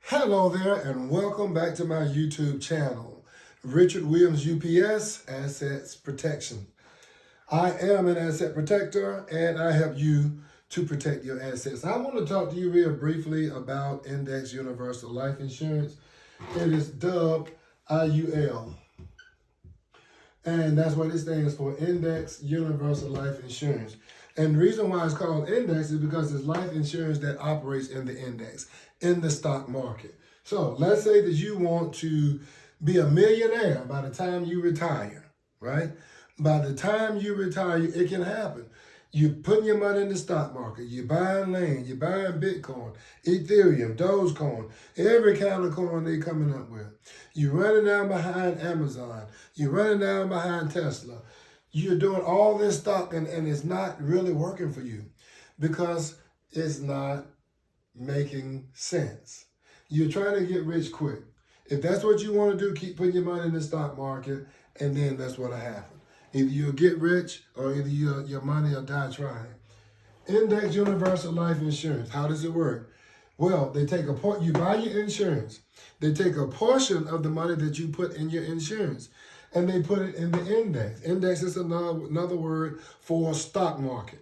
Hello there and welcome back to my YouTube channel, Richard Williams UPS Assets Protection. I am an asset protector and I help you to protect your assets. I want to talk to you real briefly about Index Universal Life Insurance. It is dubbed IUL. And that's what it stands for, Index Universal Life Insurance. And the reason why it's called index is because it's life insurance that operates in the index, in the stock market. So let's say that you want to be a millionaire by the time you retire, right? By the time you retire, it can happen. You're putting your money in the stock market. You're buying land. You're buying Bitcoin, Ethereum, Dogecoin, every kind of coin they're coming up with. You're running down behind Amazon. You're running down behind Tesla. You're doing all this stock and it's not really working for you because it's not making sense. You're trying to get rich quick. If that's what you want to do, keep putting your money in the stock market and then that's what'll happen. Either you'll get rich or either your money will die trying. Index Universal Life Insurance. How does it work? Well, they take you buy your insurance. They take a portion of the money that you put in your insurance and they put it in the index. Index is another word for stock market.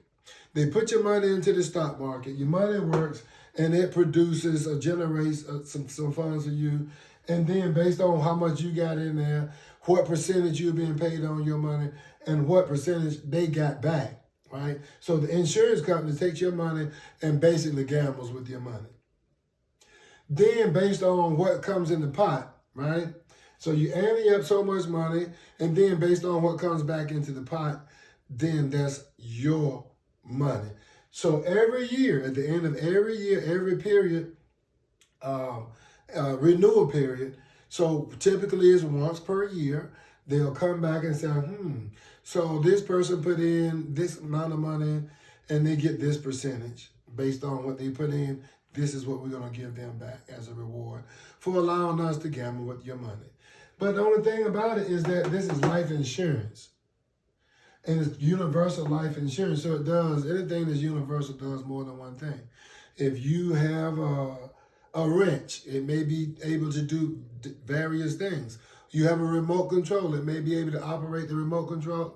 They put your money into the stock market. Your money works and it produces or generates some funds for you. And then based on how much you got in there, what percentage you're being paid on your money, and what percentage they got back, right? So the insurance company takes your money and basically gambles with your money. Then based on what comes in the pot, right? So you adding up so much money, and then based on what comes back into the pot, then that's your money. So every year, at the end of every year, every period, renewal period, so typically it's once per year, they'll come back and say, so this person put in this amount of money and they get this percentage based on what they put in. This is what we're going to give them back as a reward for allowing us to gamble with your money. But the only thing about it is that this is life insurance. And it's universal life insurance. So it does, anything that's universal does more than one thing. If you have a wrench, it may be able to do various things. You have a remote control, it may be able to operate the remote control,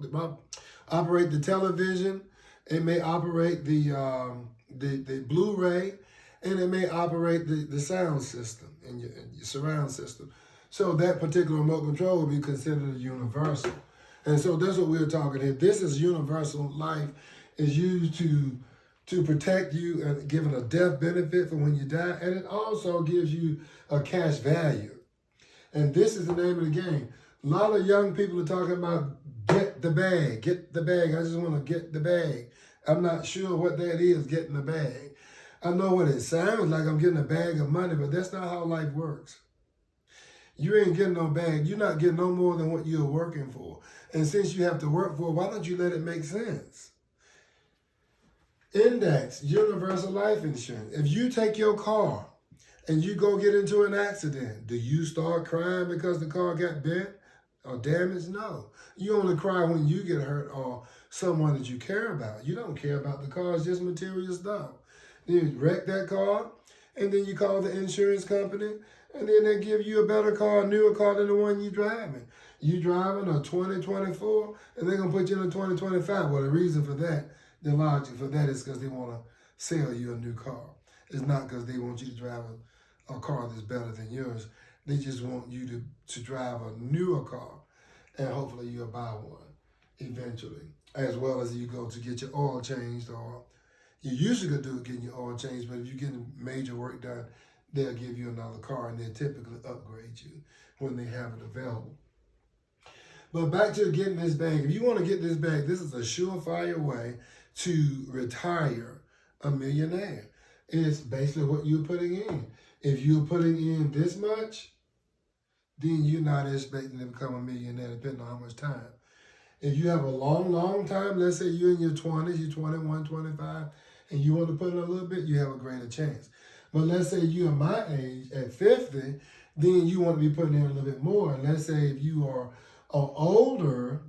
operate the television, it may operate the Blu-ray, and it may operate the sound system and your surround system. So that particular remote control will be considered a universal. And so that's what we're talking here. This is universal life, is used to protect you and giving a death benefit for when you die. And it also gives you a cash value. And this is the name of the game. A lot of young people are talking about get the bag, get the bag. I just want to get the bag. I'm not sure what that is, getting the bag. I know what it sounds like, I'm getting a bag of money, but that's not how life works. You ain't getting no bag. You're not getting no more than what you're working for. And since you have to work for it, why don't you let it make sense? Index, universal life insurance. If you take your car and you go get into an accident, do you start crying because the car got bent or damaged? No. You only cry when you get hurt or someone that you care about. You don't care about the car, it's just material stuff. Then you wreck that car, and then you call the insurance company, and then they give you a better car, a newer car than the one you're driving. You driving a 2024, and they're going to put you in a 2025. Well, the reason for that, the logic for that is because they want to sell you a new car. It's not because they want you to drive a car that's better than yours. They just want you to drive a newer car, and hopefully you'll buy one eventually, as well as you go to get your oil changed, or you usually could do it getting your oil changed, but if you're getting major work done, they'll give you another car, and they'll typically upgrade you when they have it available. But back to getting this bag. If you want to get this bag, this is a surefire way to retire a millionaire. It's basically what you're putting in. If you're putting in this much, then you're not expecting to become a millionaire, depending on how much time. If you have a long time, let's say you're in your 20s, you're 21, 25, and you want to put in a little bit, you have a greater chance. But let's say you're my age, at 50, then you want to be putting in a little bit more. And let's say if you are older,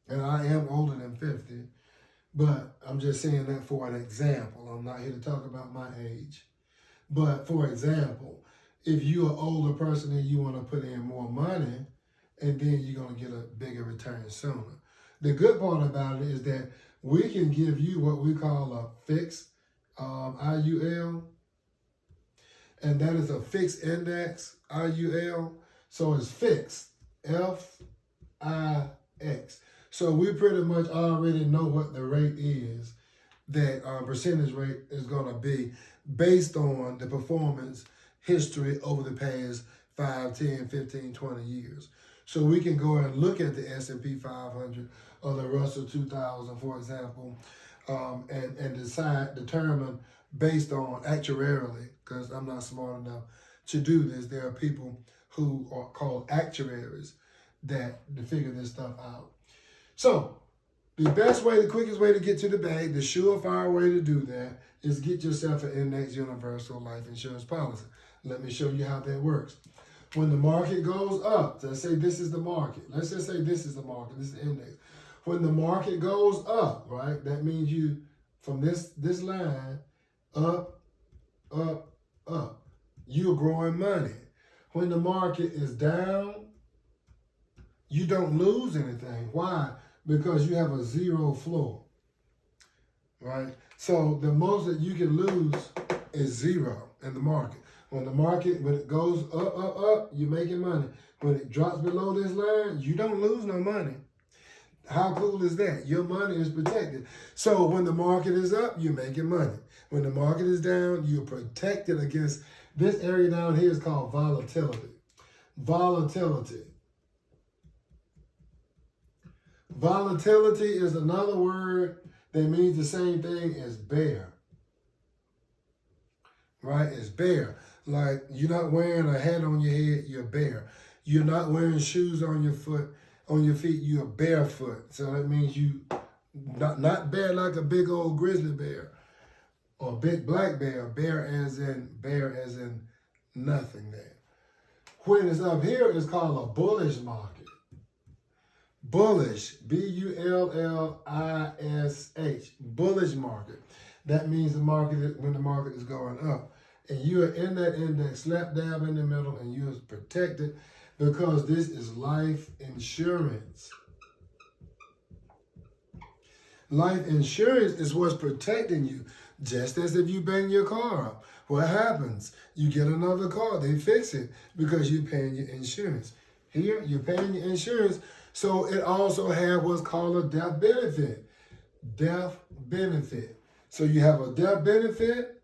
and I am older than 50, but I'm just saying that for an example. I'm not here to talk about my age. But for example, if you're an older person and you want to put in more money, and then you're going to get a bigger return sooner. The good part about it is that we can give you what we call a fixed IUL, and that is a fixed index IUL. So it's fixed, F-I-X. So we pretty much already know what the rate is, that percentage rate is going to be based on the performance history over the past 5, 10, 15, 20 years. So we can go and look at the S&P 500 or the Russell 2000, for example, and determine based on actuarially, because I'm not smart enough to do this. There are people who are called actuaries that to figure this stuff out. So the best way, the quickest way to get to the bag, the surefire way to do that is get yourself an index universal life insurance policy. Let me show you how that works. When the market goes up, let's say this is the market. Let's just say this is the market, this is the index. When the market goes up, right, that means you, from this line, up, up, up, you're growing money. When the market is down, you don't lose anything. Why? Because you have a zero floor, right? So the most that you can lose is zero in the market. When it goes up, up, up, you're making money. When it drops below this line, you don't lose no money. How cool is that? Your money is protected. So when the market is up, you're making money. When the market is down, you're protected against this area down here is called volatility. Volatility. Volatility is another word that means the same thing as bear. Right? It's bear. Like you're not wearing a hat on your head, you're bare. You're not wearing shoes on your feet, you're barefoot. So that means you not bear like a big old grizzly bear or big black bear. Bear as in nothing there. When it's up here, it's called a bullish market. Bullish, B-U-L-L-I-S-H, bullish market. That means the market when the market is going up. And you are in that index, slap dab in the middle, and you're protected because this is life insurance. Life insurance is what's protecting you, just as if you bang your car up. What happens? You get another car, they fix it because you're paying your insurance. Here, you're paying your insurance, so it also has what's called a death benefit. Death benefit. So you have a death benefit,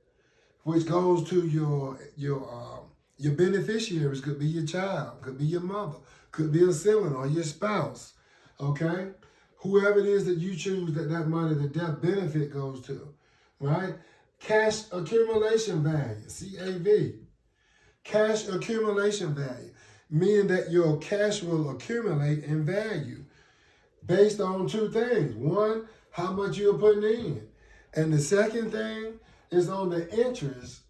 which goes to your beneficiaries. Could be your child, could be your mother, could be a sibling or your spouse, okay? Whoever it is that you choose that money, the death benefit goes to, right? Cash accumulation value, CAV. Cash accumulation value, meaning that your cash will accumulate in value based on two things. One, how much you're putting in. And the second thing is on the interest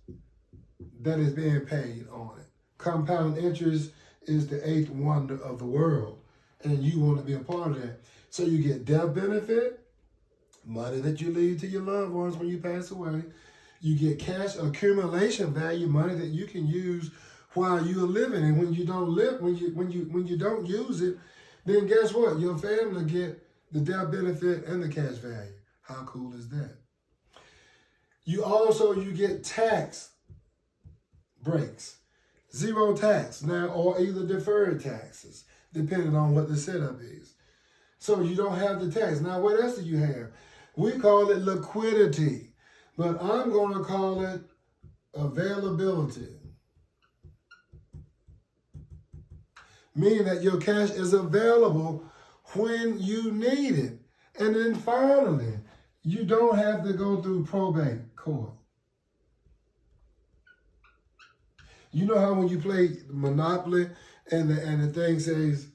that is being paid on it. Compound interest is the eighth wonder of the world, and you want to be a part of that. So you get death benefit, money that you leave to your loved ones when you pass away. You get cash accumulation value, money that you can use while you're living. And when you don't live, when you don't use it, then guess what? Your family get the death benefit and the cash value. How cool is that? You get tax breaks, zero tax now, or either deferred taxes, depending on what the setup is. So you don't have the tax. Now, what else do you have? We call it liquidity, but I'm going to call it availability. Meaning that your cash is available when you need it. And then finally, you don't have to go through probate court. You know how when you play Monopoly and the thing says,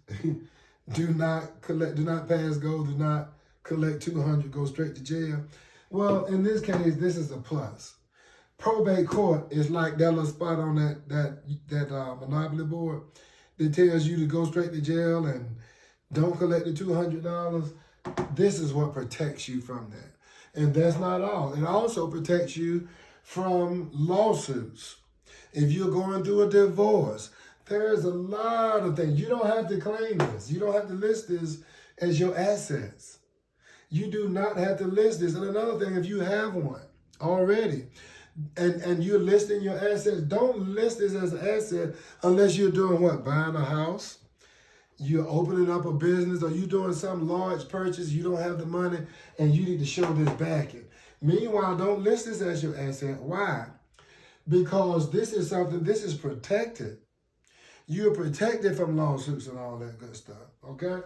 do not pass go, do not collect 200, go straight to jail. Well, in this case, this is a plus. Probate court is like that little spot on that Monopoly board that tells you to go straight to jail and don't collect the $200. This is what protects you from that. And that's not all. It also protects you from lawsuits. If you're going through a divorce, there's a lot of things. You don't have to claim this. You don't have to list this as your assets. You do not have to list this. And another thing, if you have one already, and you're listing your assets, don't list this as an asset unless you're doing what? Buying a house, you're opening up a business, or you're doing some large purchase, you don't have the money, and you need to show this backing. Meanwhile, don't list this as your asset. Why? Because this is something, this is protected. You're protected from lawsuits and all that good stuff, okay?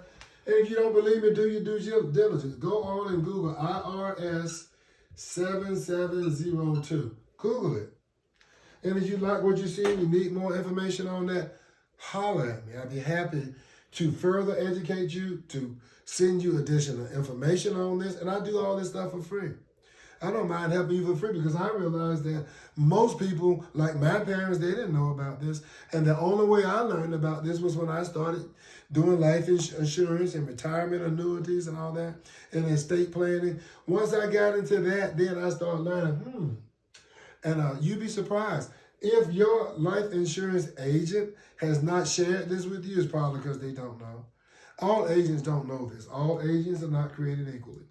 And if you don't believe me, do your due diligence. Go on and Google IRS 7702. Google it. And if you like what you see and you need more information on that, holler at me. I'd be happy to further educate you, to send you additional information on this. And I do all this stuff for free. I don't mind helping you for free because I realize that most people, like my parents, they didn't know about this. And the only way I learned about this was when I started doing life insurance and retirement annuities and all that, and estate planning. Once I got into that, then I started learning, And you'd be surprised. If your life insurance agent has not shared this with you, it's probably because they don't know. All agents don't know this. All agents are not created equally.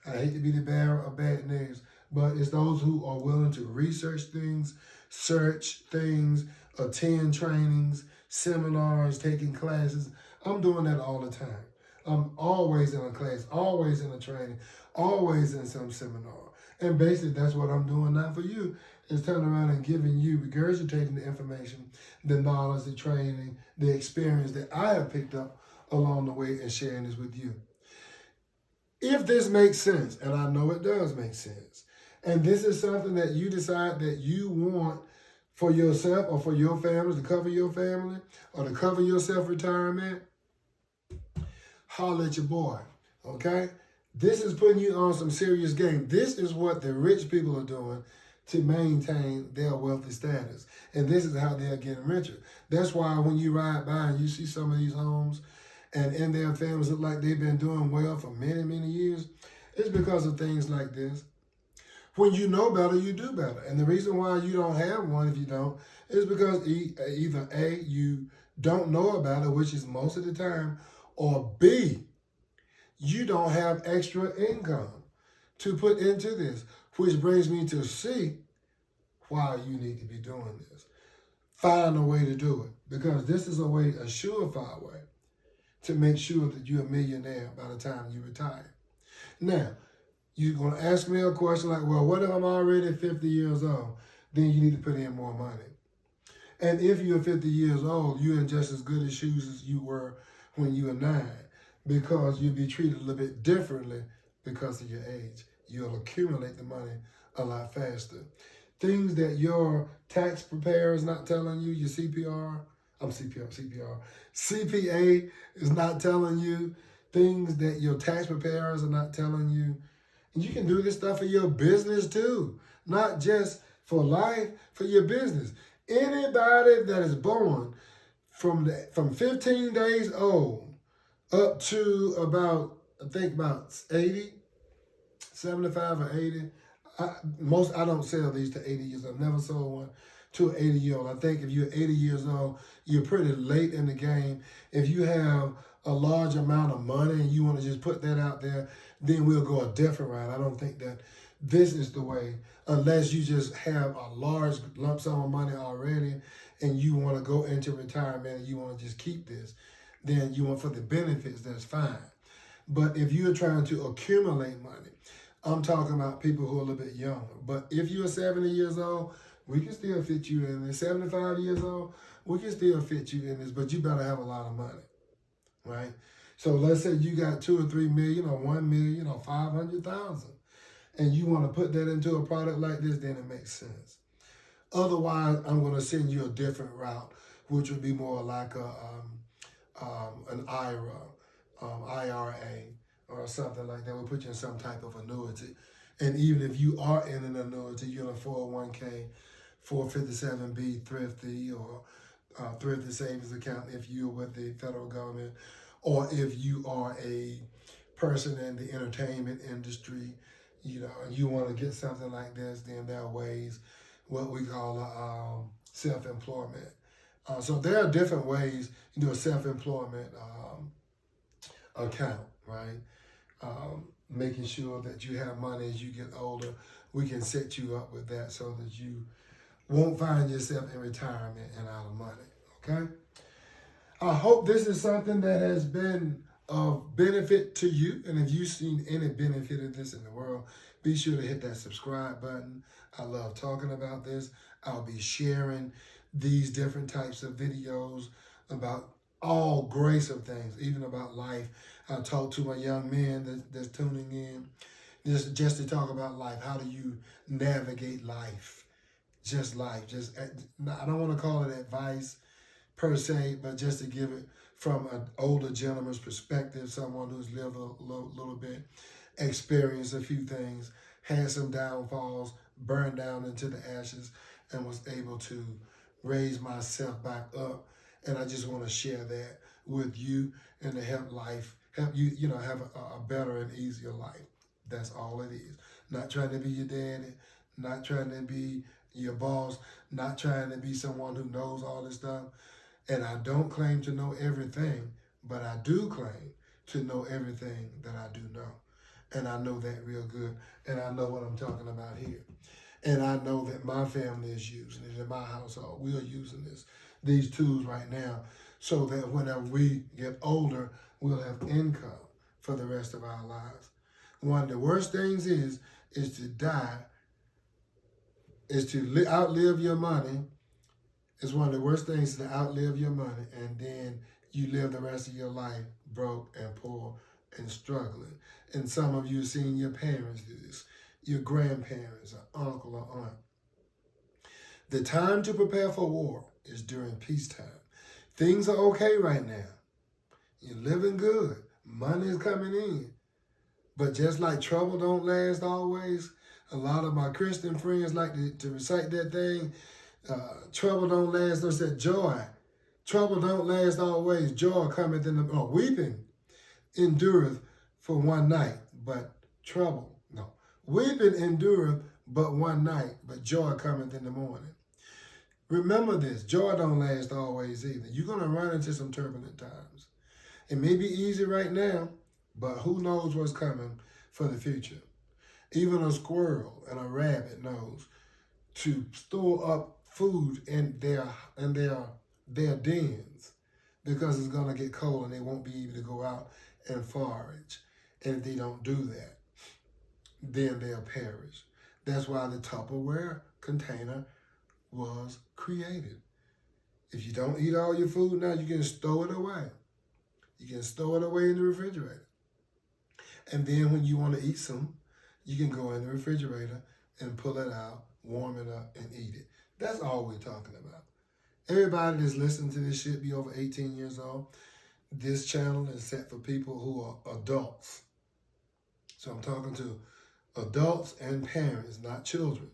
I hate to be the bearer of bad news, but it's those who are willing to research things, search things, attend trainings, seminars, taking classes. I'm doing that all the time. I'm always in a class, always in a training, always in some seminar. And basically, that's what I'm doing now for you, is turning around and giving you, regurgitating the information, the knowledge, the training, the experience that I have picked up along the way, and sharing this with you. If this makes sense, and I know it does make sense, and this is something that you decide that you want for yourself or for your family, to cover your family, or to cover your self-retirement, holler at your boy, okay? This is putting you on some serious game. This is what the rich people are doing to maintain their wealthy status. And this is how they're getting richer. That's why when you ride by and you see some of these homes, and in their families look like they've been doing well for many, many years, it's because of things like this. When you know better, you do better. And the reason why you don't have one, if you don't, is because either A, you don't know about it, which is most of the time, or B, you don't have extra income to put into this, which brings me to C, why you need to be doing this. Find a way to do it, because this is a way, a surefire way, to make sure that you're a millionaire by the time you retire. Now, you're going to ask me a question like, well, what if I'm already 50 years old? Then you need to put in more money. And if you're 50 years old, you're in just as good a shoes as you were when you were 9, because you'll be treated a little bit differently because of your age. You'll accumulate the money a lot faster. Things that your tax preparer is not telling you, your CPA is not telling you, things that your tax preparers are not telling you. And you can do this stuff for your business too, not just for life, for your business. Anybody that is born from 15 days old up to about, I think about 80, 75 or 80. I don't sell these to 80 years. I've never sold one to an 80-year-old. I think if you're 80 years old, you're pretty late in the game. If you have a large amount of money and you want to just put that out there, then we'll go a different route. I don't think that this is the way, unless you just have a large lump sum of money already and you want to go into retirement and you want to just keep this, then you want for the benefits, that's fine. But if you're trying to accumulate money, I'm talking about people who are a little bit younger. But if you're 70 years old, we can still fit you in this. 75 years old, we can still fit you in this, but you better have a lot of money, right? So let's say you got 2 or 3 million or 1 million or 500,000, and you want to put that into a product like this, then it makes sense. Otherwise, I'm going to send you a different route, which would be more like an IRA, or something like that. We'll put you in some type of annuity. And even if you are in an annuity, you're in a 401k, 457B thrifty, or thrifty savings account if you're with the federal government, or if you are a person in the entertainment industry, and you want to get something like this, then there are ways, what we call self-employment. So there are different ways you do a self-employment account, right? Making sure that you have money as you get older. We can set you up with that so that you won't find yourself in retirement and out of money, okay? I hope this is something that has been of benefit to you. And if you've seen any benefit of this in the world, be sure to hit that subscribe button. I love talking about this. I'll be sharing these different types of videos about all grace of things, even about life. I talk to my young men that's tuning in just to talk about life. How do you navigate life? Just life. I don't want to call it advice per se, but just to give it from an older gentleman's perspective, someone who's lived a little bit, experienced a few things, had some downfalls, burned down into the ashes, and was able to raise myself back up. And I just want to share that with you and to help you, have a better and easier life. That's all it is. Not trying to be your daddy, not trying to be your boss, not trying to be someone who knows all this stuff. And I don't claim to know everything, but I do claim to know everything that I do know. And I know that real good. And I know what I'm talking about here. And I know that my family is using it in my household. We are using these tools right now so that whenever we get older, we'll have income for the rest of our lives. One of the worst things is to die, is to outlive your money. It's one of the worst things to outlive your money, and then you live the rest of your life broke and poor and struggling. And some of you have seen your parents do this, your grandparents, or uncle or aunt. The time to prepare for war is during peacetime. Things are okay right now. You're living good. Money is coming in. But just like trouble don't last always, a lot of my Christian friends like to recite that thing, trouble don't last, or said joy. Trouble don't last always. Joy cometh in the weeping endureth for one night, but trouble, no. Weeping endureth but one night, but joy cometh in the morning. Remember this, joy don't last always either. You're going to run into some turbulent times. It may be easy right now, but who knows what's coming for the future. Even a squirrel and a rabbit knows to store up food in their dens because it's going to get cold and they won't be able to go out and forage. And if they don't do that, then they'll perish. That's why the Tupperware container was created. If you don't eat all your food now, you can stow it away. You can stow it away in the refrigerator. And then when you want to eat some, you can go in the refrigerator and pull it out, warm it up, and eat it. That's all we're talking about. Everybody that's listening to this should be over 18 years old. This channel is set for people who are adults. So I'm talking to adults and parents, not children,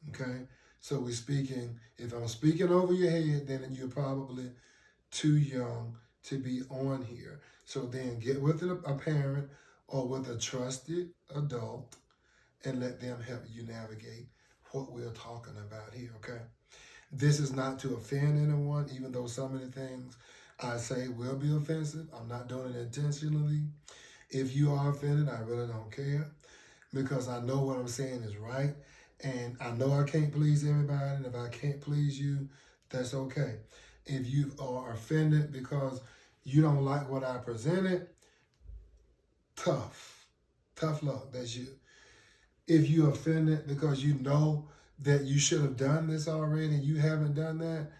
okay? So we're speaking, if I'm speaking over your head, then you're probably too young to be on here. So then get with a parent or with a trusted adult and let them help you navigate what we're talking about here, okay? This is not to offend anyone, even though some of the things I say will be offensive. I'm not doing it intentionally. If you are offended, I really don't care because I know what I'm saying is right. And I know I can't please everybody. And if I can't please you, that's okay. If you are offended because you don't like what I presented, tough luck, that's you. If you're offended because you know that you should have done this already and you haven't done that,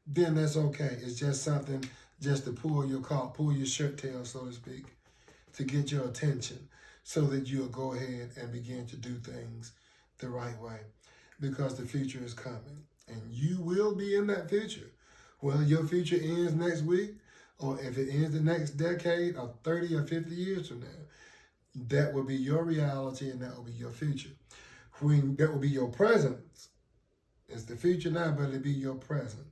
then that's okay. It's just something just to pull your shirt tail, so to speak, to get your attention so that you'll go ahead and begin to do things the right way because the future is coming and you will be in that future. Whether your future ends next week or if it ends the next decade or 30 or 50 years from now, that will be your reality and that will be your future. That will be your present. It's the future now, but it'll be your present.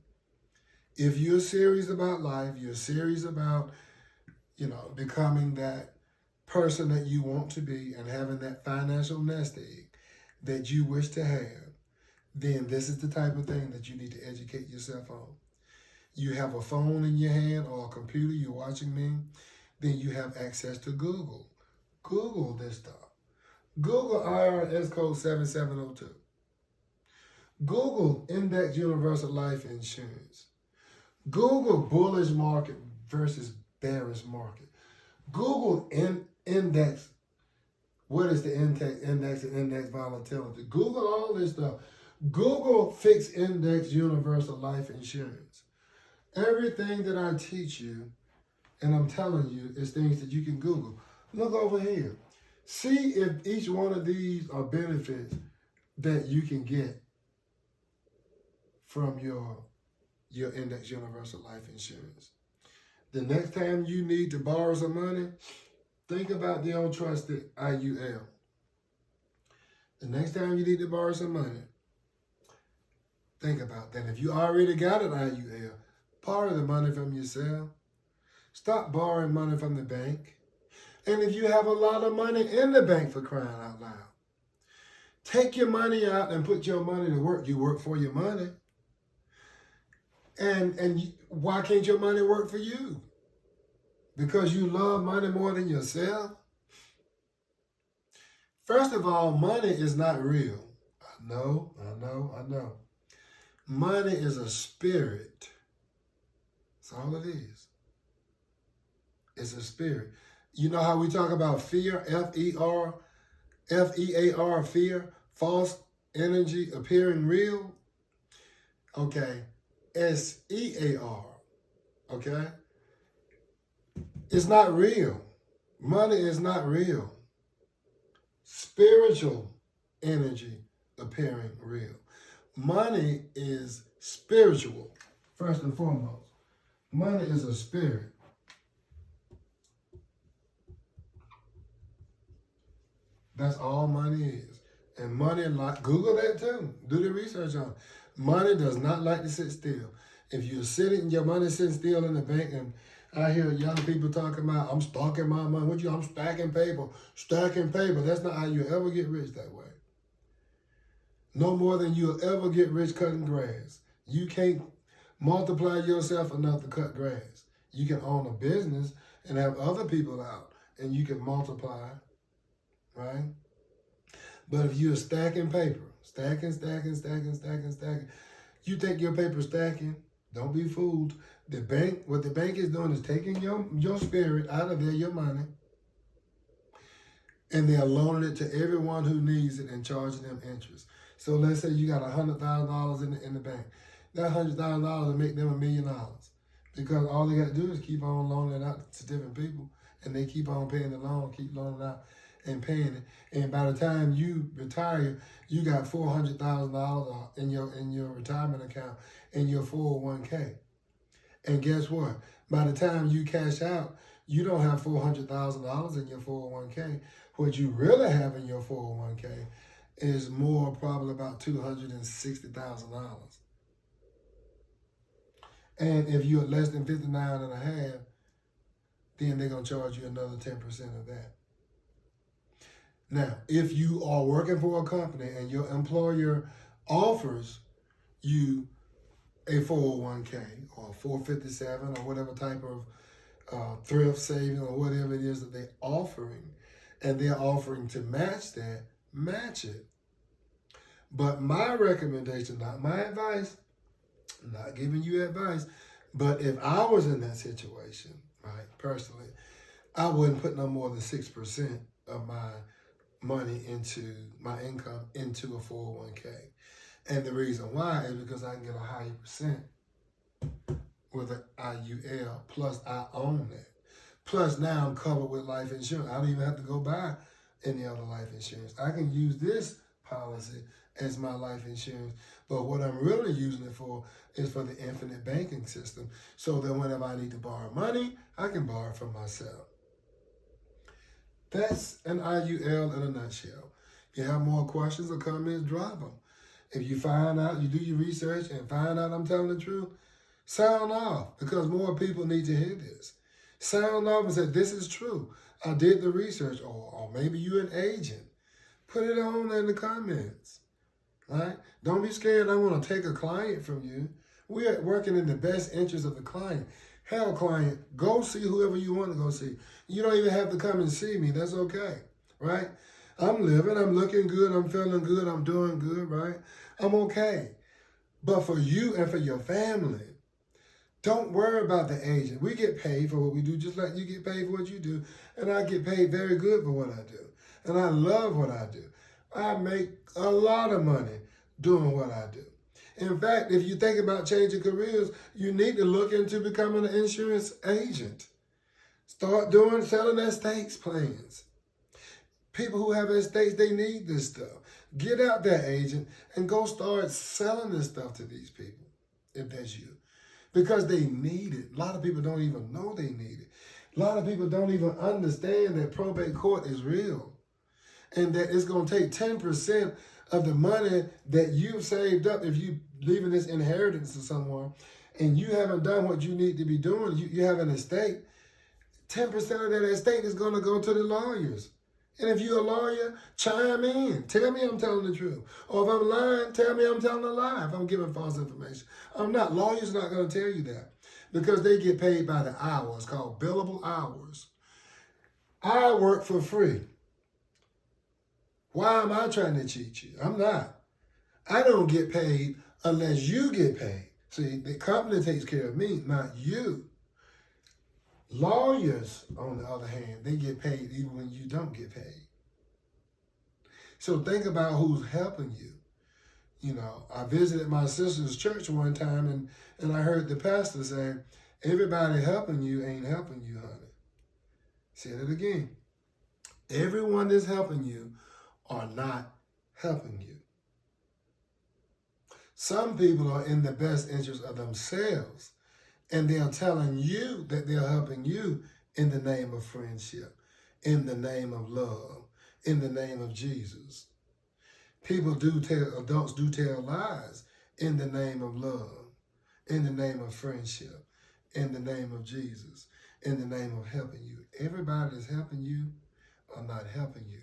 If you're serious about life, you're serious about, becoming that person that you want to be and having that financial nest egg that you wish to have, then this is the type of thing that you need to educate yourself on. You have a phone in your hand or a computer, you're watching me, then you have access to Google. Google this stuff. Google IRS code 7702. Google index universal life insurance. Google bullish market versus bearish market. Google index. What is the index and index volatility? Google all this stuff. Google fixed index universal life insurance. Everything that I teach you, and I'm telling you, is things that you can Google. Look over here. See if each one of these are benefits that you can get from your index universal life insurance. The next time you need to borrow some money, think about the untrusted IUL. The next time you need to borrow some money, think about that. If you already got an IUL, borrow the money from yourself. Stop borrowing money from the bank. And if you have a lot of money in the bank, for crying out loud, take your money out and put your money to work. You work for your money. And why can't your money work for you? Because you love money more than yourself? First of all, money is not real. I know. Money is a spirit. That's all it is. It's a spirit. You know how we talk about fear, F-E-A-R, fear, false energy appearing real? Okay, S-E-A-R, okay? It's not real. Money is not real. Spiritual energy appearing real. Money is spiritual, first and foremost. Money is a spirit. That's all money is. And money, Google that too. Do the research on it. Money does not like to sit still. If you're sitting, your money sitting still in the bank, and I hear young people talking about, I'm stacking my money. I'm stacking paper. Stacking paper. That's not how you ever get rich that way. No more than you'll ever get rich cutting grass. You can't multiply yourself enough to cut grass. You can own a business and have other people out, and you can multiply, right? But if you're stacking paper, stacking, you take your paper stacking, don't be fooled. What the bank is doing is taking your spirit out of there, your money, and they're loaning it to everyone who needs it and charging them interest. So let's say you got $100,000 in the bank. That $100,000 will make them $1 million, because all they got to do is keep on loaning it out to different people, and they keep on paying the loan, keep loaning out and paying it. And by the time you retire, you got $400,000 in your retirement account in your 401k. And guess what? By the time you cash out, you don't have $400,000 in your 401k. What you really have in your 401k is more, probably about $260,000. And if you're less than 59 and a half, then they're going to charge you another 10% of that. Now, if you are working for a company and your employer offers you a 401k or 457 or whatever type of thrift saving or whatever it is that they're offering, and they're offering to match that, match it. But my recommendation, not my advice, I'm not giving you advice, but if I was in that situation, right, personally, I wouldn't put no more than 6% of my money into my income into a 401k. And the reason why is because I can get a higher percent with an IUL, plus I own that. Plus now I'm covered with life insurance. I don't even have to go buy any other life insurance. I can use this policy as my life insurance. But what I'm really using it for is for the infinite banking system, so that whenever I need to borrow money, I can borrow from myself. That's an IUL in a nutshell. If you have more questions or comments, drop them. If you find out, you do your research and find out I'm telling the truth, sound off, because more people need to hear this. Sound off and say, this is true. I did the research, or maybe you're an agent. Put it on in the comments. right? Don't be scared. I want to take a client from you. We're working in the best interest of the client. Hell, client, go see whoever you want to go see. You don't even have to come and see me. That's okay, right? I'm living. I'm looking good. I'm feeling good. I'm doing good, right? I'm okay. But for you and for your family, don't worry about the agent. We get paid for what we do, just like you get paid for what you do. And I get paid very good for what I do. And I love what I do. I make a lot of money doing what I do. In fact, if you think about changing careers, you need to look into becoming an insurance agent. Start selling estates plans. People who have estates, they need this stuff. Get out there, agent, and go start selling this stuff to these people, if that's you. Because they need it. A lot of people don't even know they need it. A lot of people don't even understand that probate court is real. And that it's going to take 10% of the money that you've saved up if you leaving this inheritance to someone and you haven't done what you need to be doing. You have an estate. 10% of that estate is going to go to the lawyers. And if you're a lawyer, chime in. Tell me I'm telling the truth. Or if I'm lying, tell me I'm telling a lie if I'm giving false information. I'm not. Lawyers are not going to tell you that because they get paid by the hour. It's called billable hours. I work for free. Why am I trying to cheat you? I'm not. I don't get paid unless you get paid. See, the company takes care of me, not you. Lawyers, on the other hand, they get paid even when you don't get paid. So think about who's helping you. You know, I visited my sister's church one time and I heard the pastor say, everybody helping you ain't helping you, honey. Said it again. Everyone that's helping you are not helping you. Some people are in the best interest of themselves, and they're telling you that they're helping you in the name of friendship, in the name of love, in the name of Jesus. Adults do tell lies in the name of love, in the name of friendship, in the name of Jesus, in the name of helping you. Everybody that's helping you are not helping you.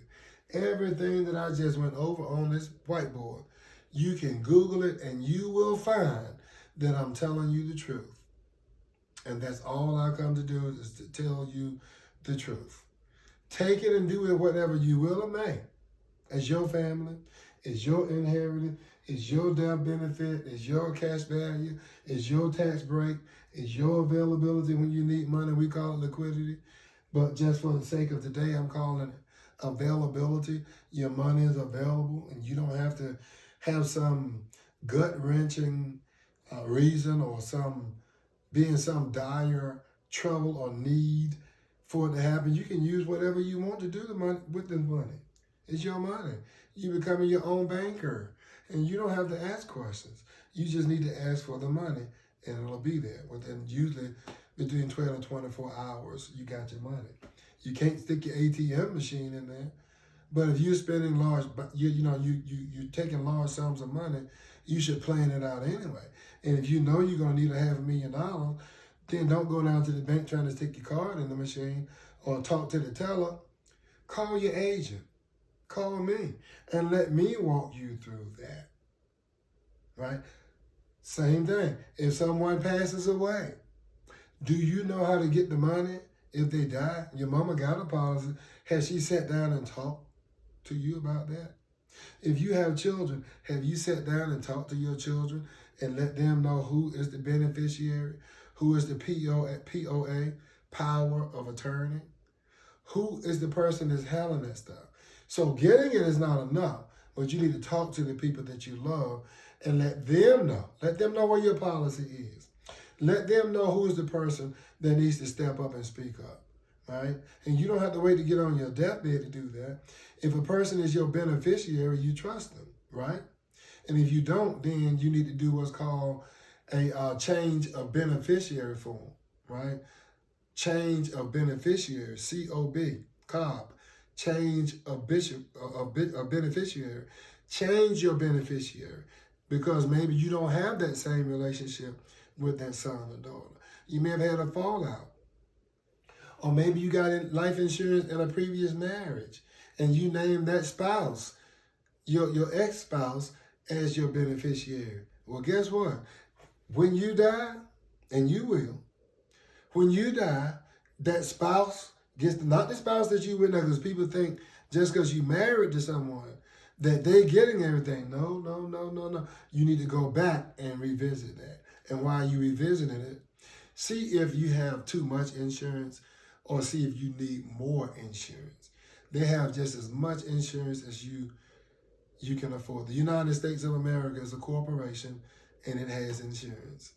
Everything that I just went over on this whiteboard, you can Google it and you will find that I'm telling you the truth. And that's all I come to do is to tell you the truth. Take it and do with whatever you will or may. As your family, it's your inheritance, it's your death benefit, it's your cash value, it's your tax break, it's your availability when you need money. We call it liquidity. But just for the sake of today, I'm calling it availability. Your money is available and you don't have to have some gut-wrenching reason or be in some dire trouble or need for it to happen. You can use whatever you want to do with the money. It's your money. You becoming your own banker and you don't have to ask questions. You just need to ask for the money and it'll be there. Within usually between 12 and 24 hours, you got your money. You can't stick your ATM machine in there. But if you're spending you're taking large sums of money, you should plan it out anyway. And if you know you're going to need $500,000, then don't go down to the bank trying to stick your card in the machine or talk to the teller. Call your agent. Call me and let me walk you through that. Right? Same thing. If someone passes away, do you know how to get the money if they die? Your mama got a policy. Has she sat down and talked to you about that? If you have children, have you sat down and talked to your children and let them know who is the beneficiary, who is the POA, power of attorney? Who is the person that's handling that stuff? So getting it is not enough, but you need to talk to the people that you love and let them know. Let them know where your policy is. Let them know who is the person that needs to step up and speak up, right? And you don't have to wait to get on your deathbed to do that. If a person is your beneficiary, you trust them, right? And if you don't, then you need to do what's called a change of beneficiary form, right? Change of beneficiary, COB, change of beneficiary. Change your beneficiary because maybe you don't have that same relationship with that son or daughter. You may have had a fallout. Or maybe you got life insurance in a previous marriage and you named that spouse, your ex-spouse, as your beneficiary. Well, guess what? When you die, and you will, when you die, that spouse gets, not the spouse that you with now, because people think just because you married to someone that they getting everything. No, no, no, no, no. You need to go back and revisit that. And while you revisiting it, see if you have too much insurance or see if you need more insurance. They have just as much insurance as you can afford. The United States of America is a corporation and it has insurance.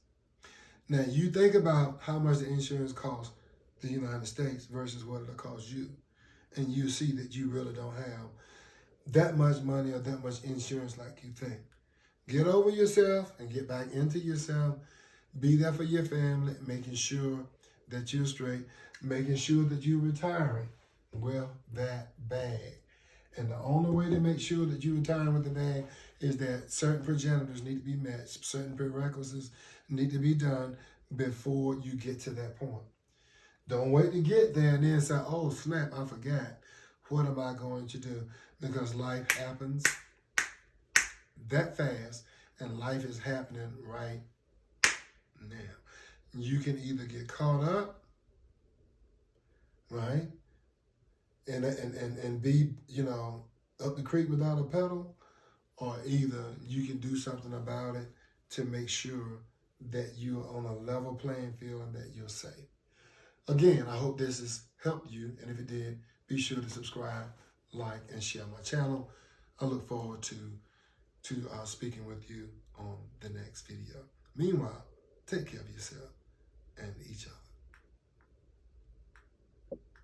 Now, you think about how much the insurance costs the United States versus what it'll cost you, and you see that you really don't have that much money or that much insurance like you think. Get over yourself and get back into yourself. Be there for your family, making sure that you're straight, making sure that you're retiring with that bag. And the only way to make sure that you're retiring with the bag is that certain progenitors need to be met, certain prerequisites need to be done before you get to that point. Don't wait to get there and then say, oh, snap, I forgot. What am I going to do? Because life happens that fast, and life is happening right now. You can either get caught up, right, and be, up the creek without a pedal, or either you can do something about it to make sure that you're on a level playing field and that you're safe. Again, I hope this has helped you, and if it did, be sure to subscribe, like, and share my channel. I look forward to speaking with you on the next video. Meanwhile, take care of yourself and each other.